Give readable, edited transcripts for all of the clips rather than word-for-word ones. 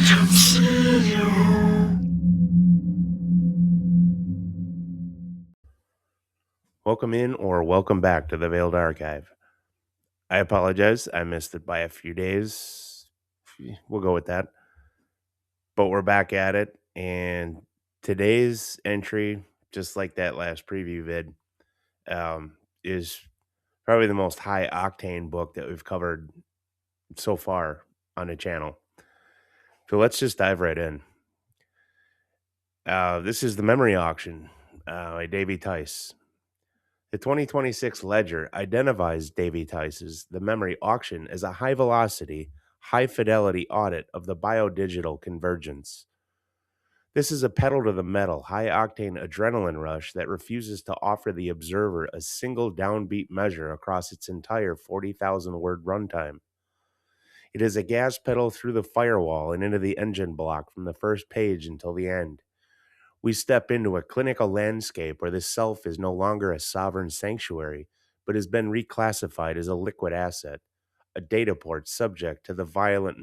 don't see you. Welcome in or welcome back to the Veiled Archive. I apologize, I missed it by a few days. We'll go with that. But we're back at it, and today's entry, just like that last preview vid, is probably the most high octane book that we've covered so far on the channel. So let's just dive right in. This is The Memory Auction by Davey Tice. The 2026 ledger identifies Davey Tice's The Memory Auction as a high velocity, high fidelity audit of the biodigital convergence. This is a pedal to the metal, high octane adrenaline rush that refuses to offer the observer a single downbeat measure across its entire 40,000 word runtime. It is a gas pedal through the firewall and into the engine block from the first page until the end. We step into a clinical landscape where the self is no longer a sovereign sanctuary, but has been reclassified as a liquid asset, a data port subject to the violent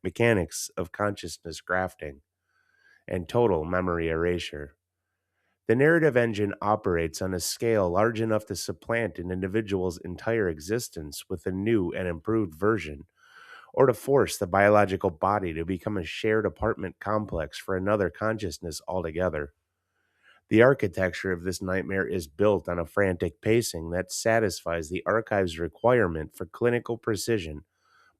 mechanics of consciousness grafting and total memory erasure. The narrative engine operates on a scale large enough to supplant an individual's entire existence with a new and improved version, or to force the biological body to become a shared apartment complex for another consciousness altogether. The architecture of this nightmare is built on a frantic pacing that satisfies the archive's requirement for clinical precision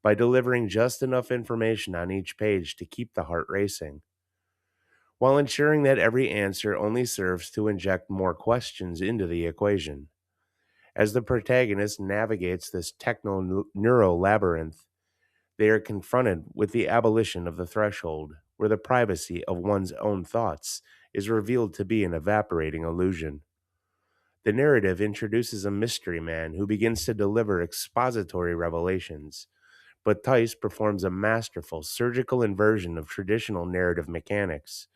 by delivering just enough information on each page to keep the heart racing, while ensuring that every answer only serves to inject more questions into the equation. As the protagonist navigates this techno-neuro labyrinth, they are confronted with the abolition of the threshold, where the privacy of one's own thoughts is revealed to be an evaporating illusion. The narrative introduces a mystery man who begins to deliver expository revelations, but Tice performs a masterful surgical inversion of traditional narrative mechanics.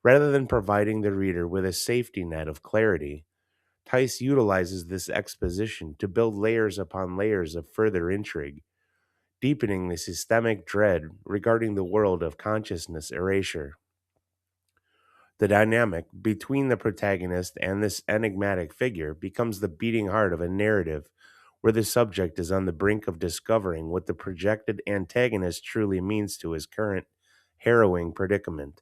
Rather than providing the reader with a safety net of clarity, Tice utilizes this exposition to build layers upon layers of further intrigue, deepening the systemic dread regarding the world of consciousness erasure. The dynamic between the protagonist and this enigmatic figure becomes the beating heart of a narrative where the subject is on the brink of discovering what the projected antagonist truly means to his current harrowing predicament.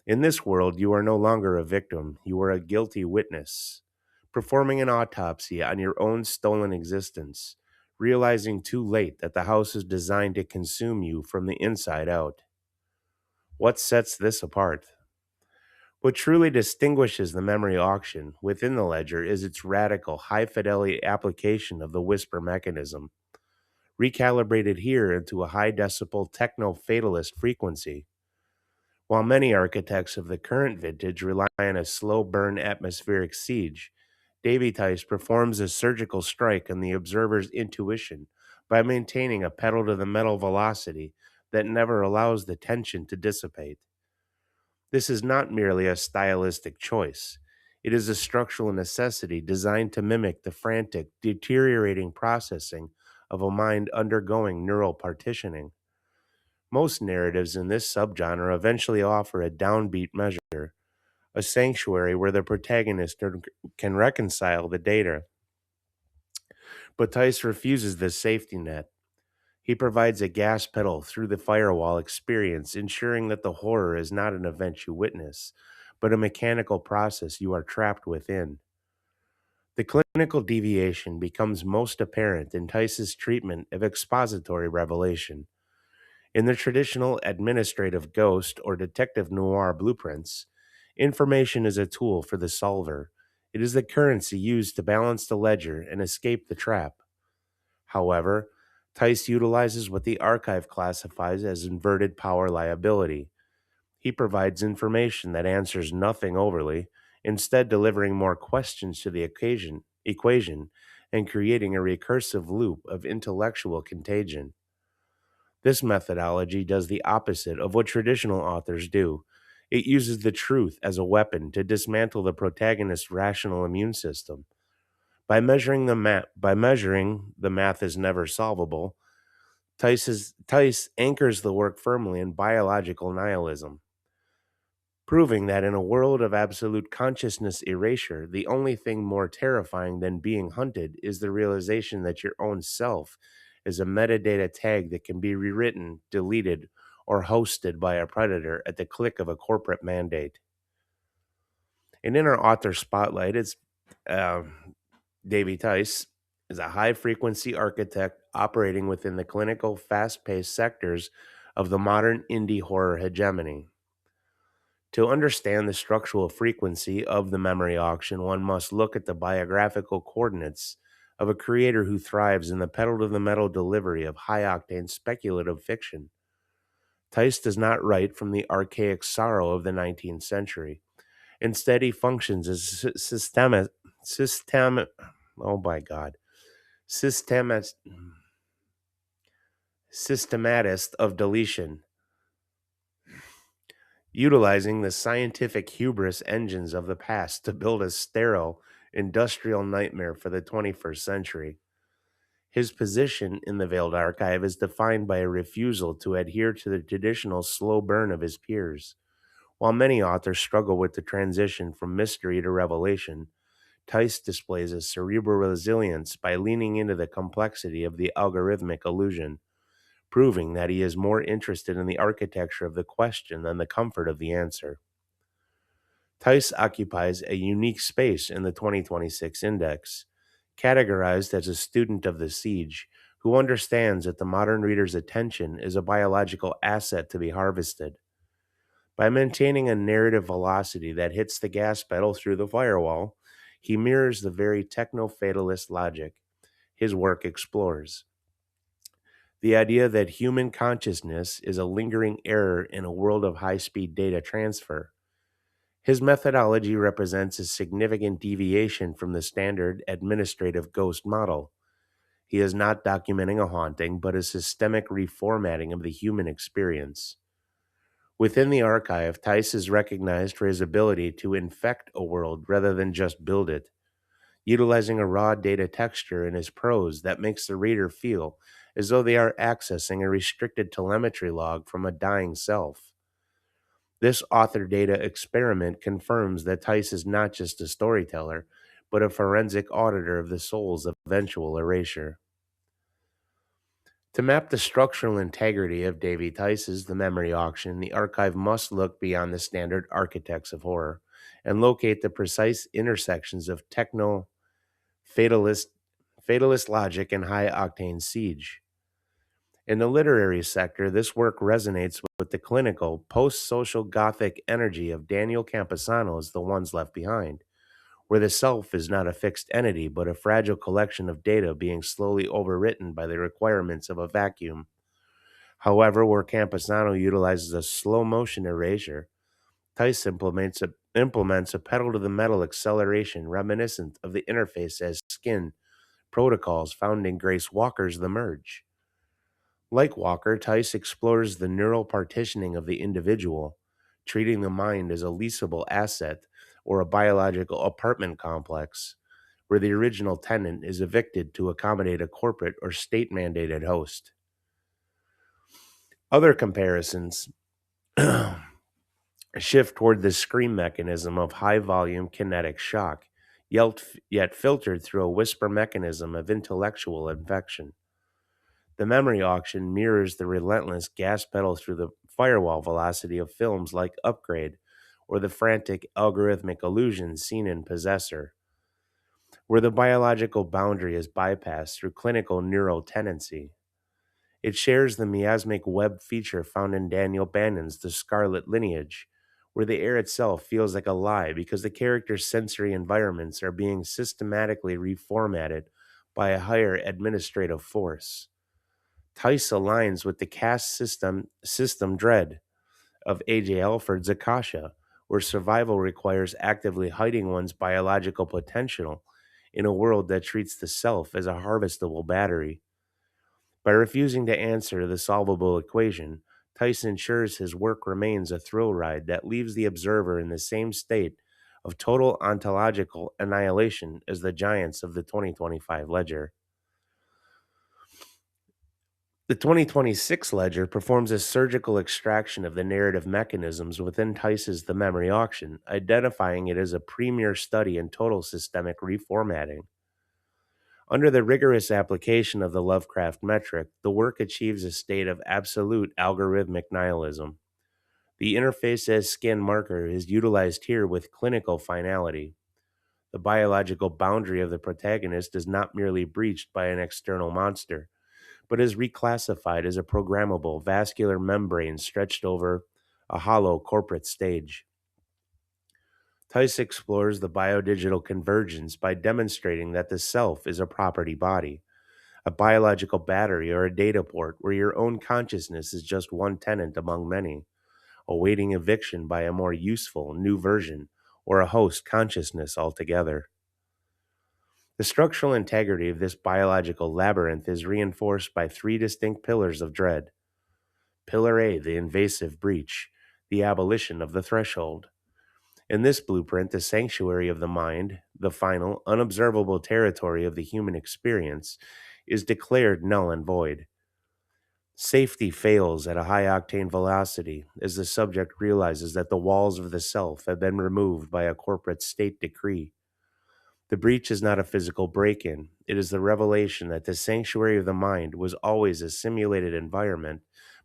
In this world, you are no longer a victim, you are a guilty witness, performing an autopsy on your own stolen existence, realizing too late that the house is designed to consume you from the inside out. What sets this apart? What truly distinguishes the memory auction within the ledger is its radical, high fidelity application of the whisper mechanism, recalibrated here into a high decibel techno fatalist frequency. While many architects of the current vintage rely on a slow burn atmospheric siege, Davy Tice performs a surgical strike on the observer's intuition by maintaining a pedal to the metal velocity that never allows the tension to dissipate. This is not merely a stylistic choice. It is a structural necessity designed to mimic the frantic, deteriorating processing of a mind undergoing neural partitioning. Most narratives in this subgenre eventually offer a downbeat measure, a sanctuary where the protagonist can reconcile the data. But Tice refuses this safety net. He provides a gas pedal through the firewall experience, ensuring that the horror is not an event you witness, but a mechanical process you are trapped within. The clinical deviation becomes most apparent in Tice's treatment of expository revelation. In the traditional administrative ghost or detective noir blueprints, information is a tool for the solver. It is the currency used to balance the ledger and escape the trap. However, Tice utilizes what the archive classifies as inverted power liability. He provides information that answers nothing overly, instead delivering more questions to the equation and creating a recursive loop of intellectual contagion. This methodology does the opposite of what traditional authors do. It uses the truth as a weapon to dismantle the protagonist's rational immune system. By measuring the math is never solvable, Tice anchors the work firmly in biological nihilism, proving that in a world of absolute consciousness erasure, the only thing more terrifying than being hunted is the realization that your own self is a metadata tag that can be rewritten, deleted, or hosted by a predator at the click of a corporate mandate. And in our author spotlight, it's uh, Davy Tice is a high frequency architect operating within the clinical, fast paced sectors of the modern indie horror hegemony. To understand the structural frequency of the memory auction, one must look at the biographical coordinates of a creator who thrives in the pedal to the metal delivery of high octane speculative fiction. Tice does not write from the archaic sorrow of the 19th century. Instead, he functions as system, oh my God, systemat, systematist of deletion, utilizing the scientific hubris engines of the past to build a sterile industrial nightmare for the 21st century. His position in the Veiled Archive is defined by a refusal to adhere to the traditional slow burn of his peers. While many authors struggle with the transition from mystery to revelation, Tice displays a cerebral resilience by leaning into the complexity of the algorithmic illusion, proving that he is more interested in the architecture of the question than the comfort of the answer. Tice occupies a unique space in the 2026 index, categorized as a student of the siege who understands that the modern reader's attention is a biological asset to be harvested. By maintaining a narrative velocity that hits the gas pedal through the firewall, he mirrors the very techno fatalist logic his work explores. The idea that human consciousness is a lingering error in a world of high speed data transfer. His methodology represents a significant deviation from the standard administrative ghost model. He is not documenting a haunting, but a systemic reformatting of the human experience. Within the archive, Tice is recognized for his ability to infect a world rather than just build it, utilizing a raw data texture in his prose that makes the reader feel as though they are accessing a restricted telemetry log from a dying self. This author data experiment confirms that Tice is not just a storyteller, but a forensic auditor of the soul's eventual erasure. To map the structural integrity of Davy Tice's The Memory Auction, the archive must look beyond the standard architects of horror and locate the precise intersections of techno fatalist, fatalist logic and high octane siege. In the literary sector, this work resonates with the clinical, post social Gothic energy of Daniel Camposano's The Ones Left Behind, where the self is not a fixed entity but a fragile collection of data being slowly overwritten by the requirements of a vacuum. However, where Camposano utilizes a slow motion erasure, Tice implements a pedal to the metal acceleration reminiscent of the interface as skin protocols found in Grace Walker's The Merge. Like Walker, Tice explores the neural partitioning of the individual, treating the mind as a leasable asset or a biological apartment complex, where the original tenant is evicted to accommodate a corporate or state mandated host. Other comparisons shift toward the scream mechanism of high volume kinetic shock, yet filtered through a whisper mechanism of intellectual infection. The memory auction mirrors the relentless gas pedal through the firewall velocity of films like Upgrade or the frantic algorithmic illusions seen in Possessor, where the biological boundary is bypassed through clinical neurotenancy. It shares the miasmic web feature found in Daniel Bannon's The Scarlet Lineage, where the air itself feels like a lie because the character's sensory environments are being systematically reformatted by a higher administrative force. Tice aligns with the caste system dread of A.J. Alford's Akasha, where survival requires actively hiding one's biological potential in a world that treats the self as a harvestable battery. By refusing to answer the solvable equation, Tice ensures his work remains a thrill ride that leaves the observer in the same state of total ontological annihilation as the giants of the 2025 ledger. The 2026 ledger performs a surgical extraction of the narrative mechanisms within Tice's The Memory Auction, identifying it as a premier study in total systemic reformatting. Under the rigorous application of the Lovecraft metric, the work achieves a state of absolute algorithmic nihilism. The interface as skin marker is utilized here with clinical finality. The biological boundary of the protagonist is not merely breached by an external monster, but is reclassified as a programmable vascular membrane stretched over a hollow corporate stage. Tice explores the biodigital convergence by demonstrating that the self is a property body, a biological battery or a data port where your own consciousness is just one tenant among many, awaiting eviction by a more useful new version or a host consciousness altogether. The structural integrity of this biological labyrinth is reinforced by three distinct pillars of dread. Pillar A, the invasive breach, the abolition of the threshold. In this blueprint, the sanctuary of the mind, the final, unobservable territory of the human experience, is declared null and void. Safety fails at a high octane velocity as the subject realizes that the walls of the self have been removed by a corporate state decree. The breach is not a physical break in, it is the revelation that the sanctuary of the mind was always a simulated environment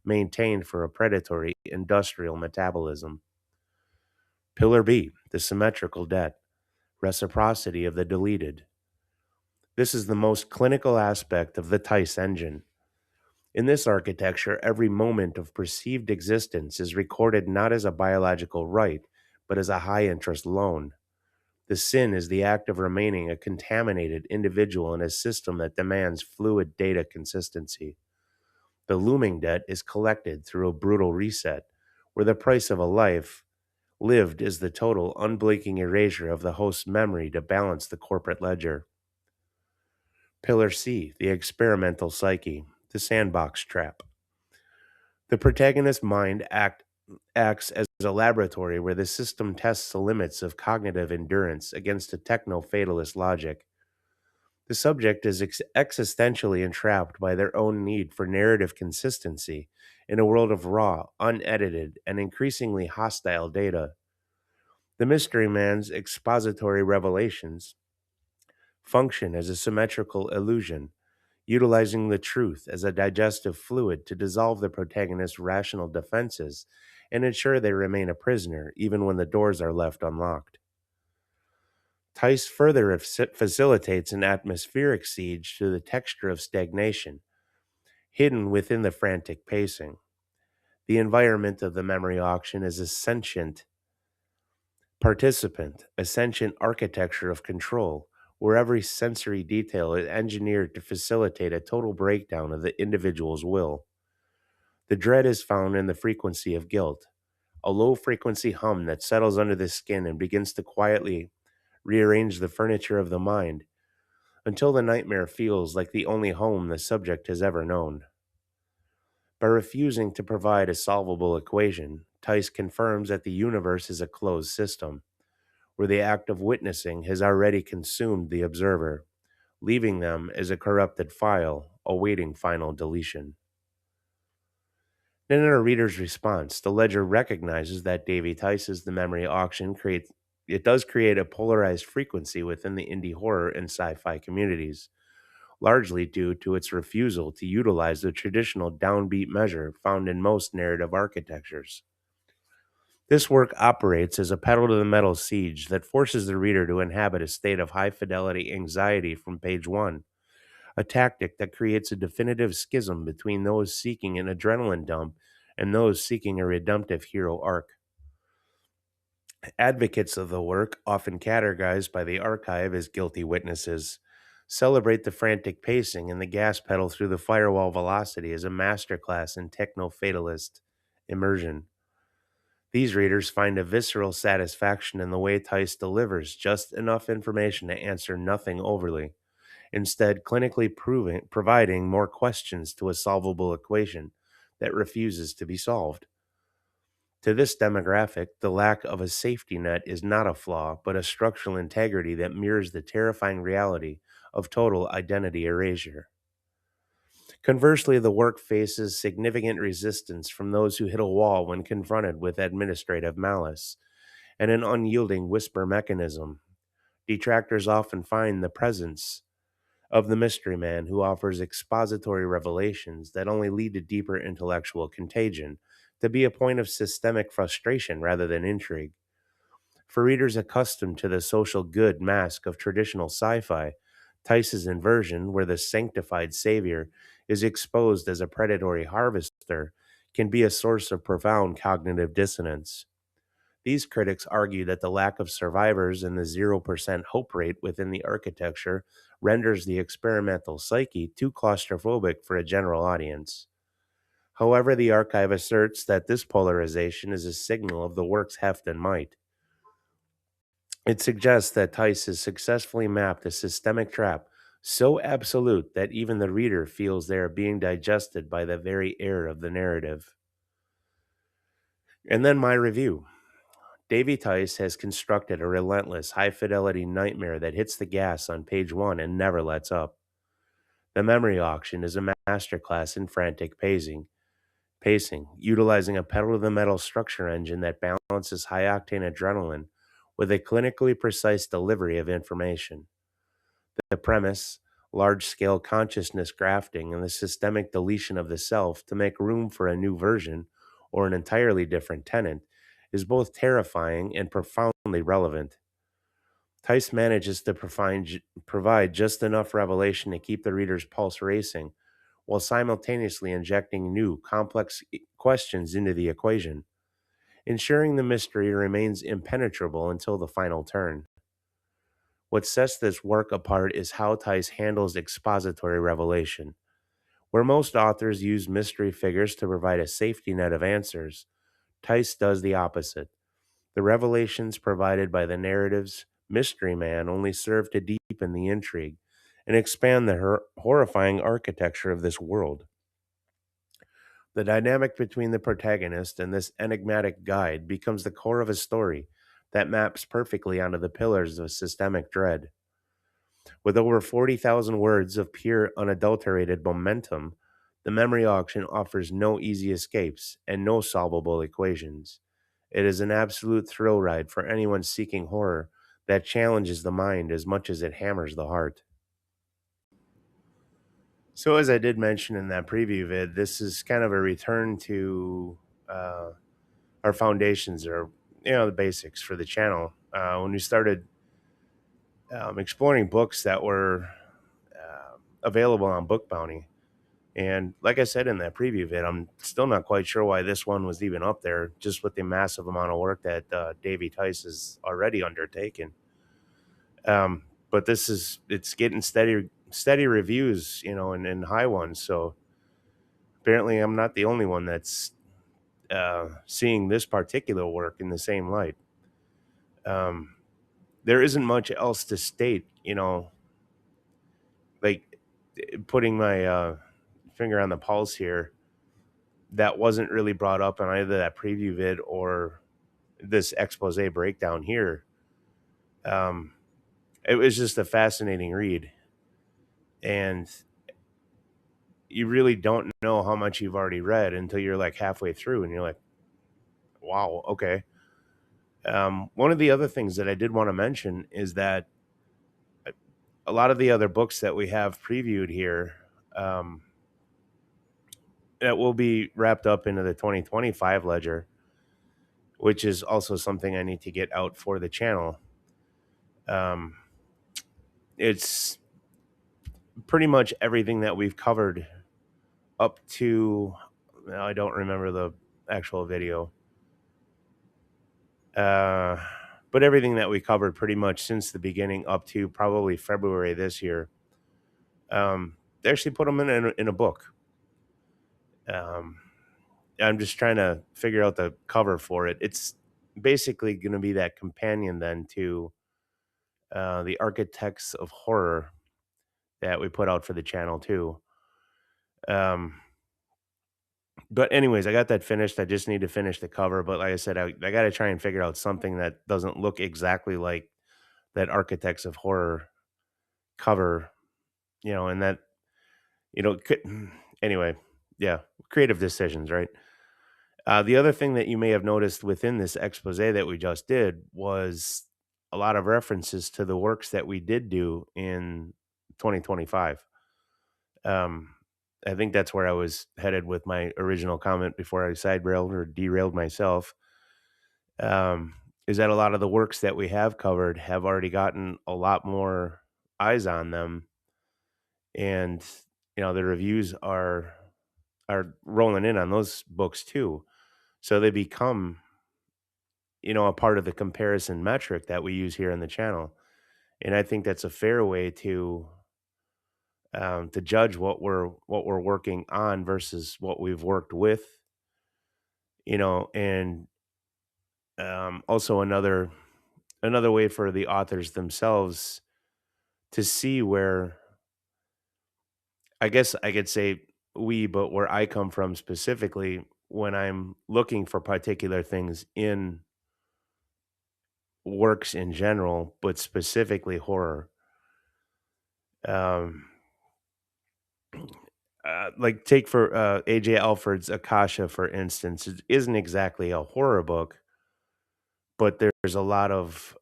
maintained for a predatory industrial metabolism. Pillar B, the symmetrical debt, reciprocity of the deleted. This is the most clinical aspect of the Tice engine. In this architecture, every moment of perceived existence is recorded not as a biological right, but as a high interest loan. The sin is the act of remaining a contaminated individual in a system that demands fluid data consistency. The looming debt is collected through a brutal reset, where the price of a life lived is the total, unblinking erasure of the host's memory to balance the corporate ledger. Pillar C, the experimental psyche, the sandbox trap. The protagonist's mind acts as a laboratory where the system tests the limits of cognitive endurance against a techno-fatalist logic. The subject is existentially entrapped by their own need for narrative consistency in a world of raw, unedited, and increasingly hostile data. The Mystery Man's expository revelations function as a symmetrical illusion, utilizing the truth as a digestive fluid to dissolve the protagonist's rational defenses and ensure they remain a prisoner even when the doors are left unlocked. Tice further facilitates an atmospheric siege to the texture of stagnation, hidden within the frantic pacing. The environment of the memory auction is a sentient participant, a sentient architecture of control, where every sensory detail is engineered to facilitate a total breakdown of the individual's will. The dread is found in the frequency of guilt, a low frequency hum that settles under the skin and begins to quietly rearrange the furniture of the mind until the nightmare feels like the only home the subject has ever known. By refusing to provide a solvable equation, Tice confirms that the universe is a closed system, where the act of witnessing has already consumed the observer, leaving them as a corrupted file awaiting final deletion. In our reader's response, the ledger recognizes that Davy Tice's The Memory Auction does create a polarized frequency within the indie horror and sci-fi communities, largely due to its refusal to utilize the traditional downbeat measure found in most narrative architectures. This work operates as a pedal to the metal siege that forces the reader to inhabit a state of high fidelity anxiety from page 1, a tactic that creates a definitive schism between those seeking an adrenaline dump and those seeking a redemptive hero arc. Advocates of the work, often categorized by the archive as guilty witnesses, celebrate the frantic pacing and the gas pedal through the firewall velocity as a masterclass in techno-fatalist immersion. These readers find a visceral satisfaction in the way Tice delivers just enough information to answer nothing overly, instead clinically providing more questions to a solvable equation that refuses to be solved. To this demographic, the lack of a safety net is not a flaw, but a structural integrity that mirrors the terrifying reality of total identity erasure. Conversely, the work faces significant resistance from those who hit a wall when confronted with administrative malice and an unyielding whisper mechanism. Detractors often find the presence of the mystery man who offers expository revelations that only lead to deeper intellectual contagion to be a point of systemic frustration rather than intrigue. For readers accustomed to the social good mask of traditional sci fi, Tice's inversion, where the sanctified savior is exposed as a predatory harvester, can be a source of profound cognitive dissonance. These critics argue that the lack of survivors and the 0% hope rate within the architecture renders the experimental psyche too claustrophobic for a general audience. However, the archive asserts that this polarization is a signal of the work's heft and might. It suggests that Tice has successfully mapped a systemic trap so absolute that even the reader feels they are being digested by the very air of the narrative. And then my review. Davy Tice has constructed a relentless, high fidelity nightmare that hits the gas on page one and never lets up. The memory auction is a masterclass in frantic pacing, utilizing a pedal to the metal structure engine that balances high octane adrenaline with a clinically precise delivery of information. The premise, large scale consciousness grafting, and the systemic deletion of the self to make room for a new version or an entirely different tenant, is both terrifying and profoundly relevant. Tice manages to provide just enough revelation to keep the reader's pulse racing, while simultaneously injecting new, complex questions into the equation, ensuring the mystery remains impenetrable until the final turn. What sets this work apart is how Tice handles expository revelation. Where most authors use mystery figures to provide a safety net of answers, Tice does the opposite. The revelations provided by the narrative's mystery man only serve to deepen the intrigue and expand the horrifying architecture of this world. The dynamic between the protagonist and this enigmatic guide becomes the core of a story that maps perfectly onto the pillars of systemic dread. With over 40,000 words of pure, unadulterated momentum, the memory auction offers no easy escapes and no solvable equations. It is an absolute thrill ride for anyone seeking horror that challenges the mind as much as it hammers the heart. So, as I did mention in that preview vid, this is kind of a return to uh, our foundations, or the basics for the channel. When we started exploring books that were available on Book Bounty, and like I said in that preview vid, I'm still not quite sure why this one was even up there, just with the massive amount of work that Davey Tice has already undertaken. But it's getting steady reviews, and high ones. So apparently, I'm not the only one that's seeing this particular work in the same light. Um, there isn't much else to state, like putting my finger on the pulse here, that wasn't really brought up in either that preview vid or this expose breakdown here. Um, it was just a fascinating read, and you really don't know how much you've already read until you're like halfway through, and you're like, "Wow, okay." One of the other things that I did want to mention is that a lot of the other books that we have previewed here, um, that will be wrapped up into the 2025 ledger, which is also something I need to get out for the channel. Um, it's pretty much everything that we've covered up to, I don't remember the actual video, uh, but everything that we covered pretty much since the beginning up to probably February this year. They actually put them in a book. Um, I'm just trying to figure out the cover for it. It's basically going to be that companion then to the Architects of Horror that we put out for the channel too. Um, but anyways, I got that finished. I just need to finish the cover. But like I said, I got to try and figure out something that doesn't look exactly like that Architects of Horror cover, and that, you know, could, anyway, yeah, creative decisions, right? The other thing that you may have noticed within this expose that we just did was a lot of references to the works that we did do in 2025. Um, I think that's where I was headed with my original comment before I side railed or derailed myself. Um, is that a lot of the works that we have covered have already gotten a lot more eyes on them, and the reviews are rolling in on those books too. So they become a part of the comparison metric that we use here in the channel. And I think that's a fair way to judge what we're working on versus what we've worked with, and also another way for the authors themselves to see where, I guess I could say we, but where I come from specifically when I'm looking for particular things in works in general, but specifically horror. Um, like take for AJ Alford's Akasha, for instance. It isn't exactly a horror book, but there's a lot of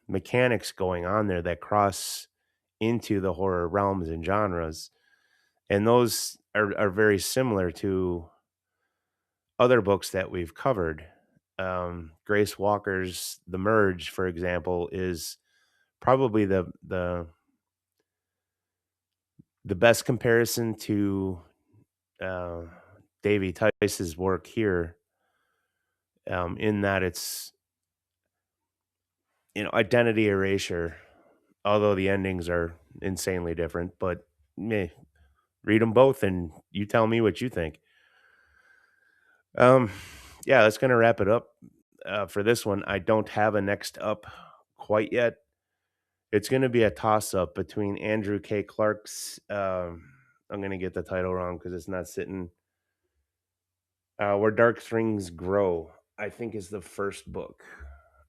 mechanics going on there that cross into the horror realms and genres, and those are very similar to other books that we've covered. Grace Walker's The Merge, for example, is probably the best comparison to uh, Davy Tice's work here, in that it's identity erasure, although the endings are insanely different. But meh, read them both, and you tell me what you think. Um, yeah, that's gonna wrap it up for this one. I don't have a next up quite yet. It's gonna be a toss up between Andrew K. Clark's. I'm gonna get the title wrong because it's not sitting. Where Dark Things Grow, I think, is the first book.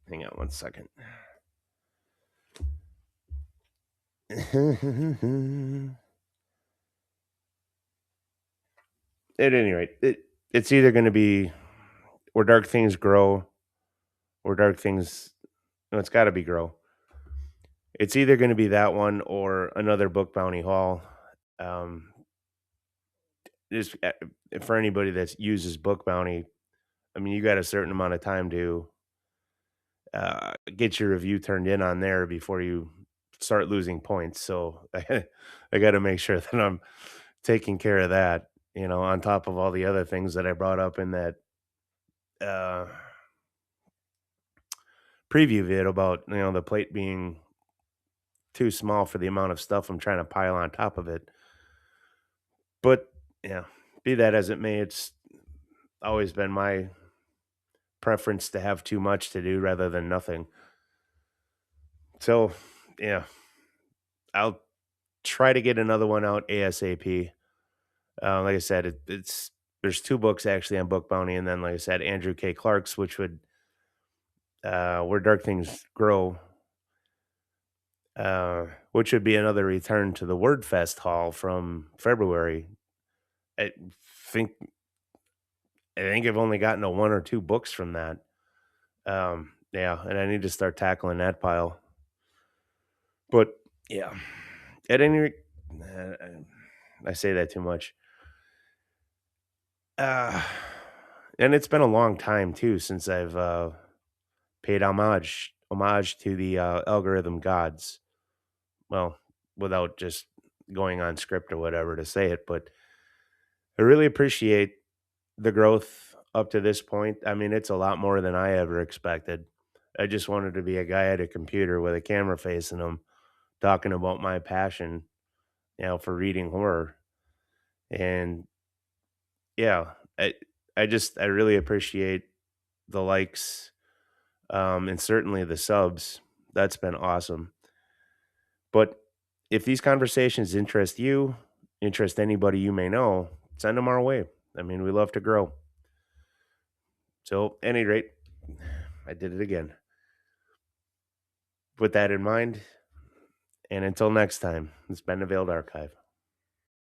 Hang on one second. At any rate, it's either going to be Where Dark Things Grow or Dark Things. No, it's got to be Grow. It's either going to be that one or another Book Bounty Hall. Um, just for anybody that uses Book Bounty, I mean, you got a certain amount of time to get your review turned in on there before you start losing points. So I got to make sure that I'm taking care of that. On top of all the other things that I brought up in that uh, preview vid about the plate being too small for the amount of stuff I'm trying to pile on top of it. But yeah, be that as it may, it's always been my preference to have too much to do rather than nothing. So yeah, I'll try to get another one out ASAP. Like I said, it's there's two books actually on Book Bounty, and then like I said, Andrew K. Clark's, which would Where Dark Things Grow, which would be another return to the WordFest haul from February. I think I think I've only gotten a one or two books from that. Yeah, and I need to start tackling that pile. But yeah, at any rate, uh, I say that too much. Uh, and it's been a long time too since I've paid homage to the algorithm gods. Well, without just going on script or whatever to say it, but I really appreciate the growth up to this point. I mean, it's a lot more than I ever expected. I just wanted to be a guy at a computer with a camera facing him, talking about my passion, for reading horror. And yeah, I really appreciate the likes, and certainly the subs. That's been awesome. But if these conversations interest you, interest anybody you may know, send them our way. I mean, we love to grow. So, any rate, I did it again. With that in mind, and until next time, it's been the Veiled Archive.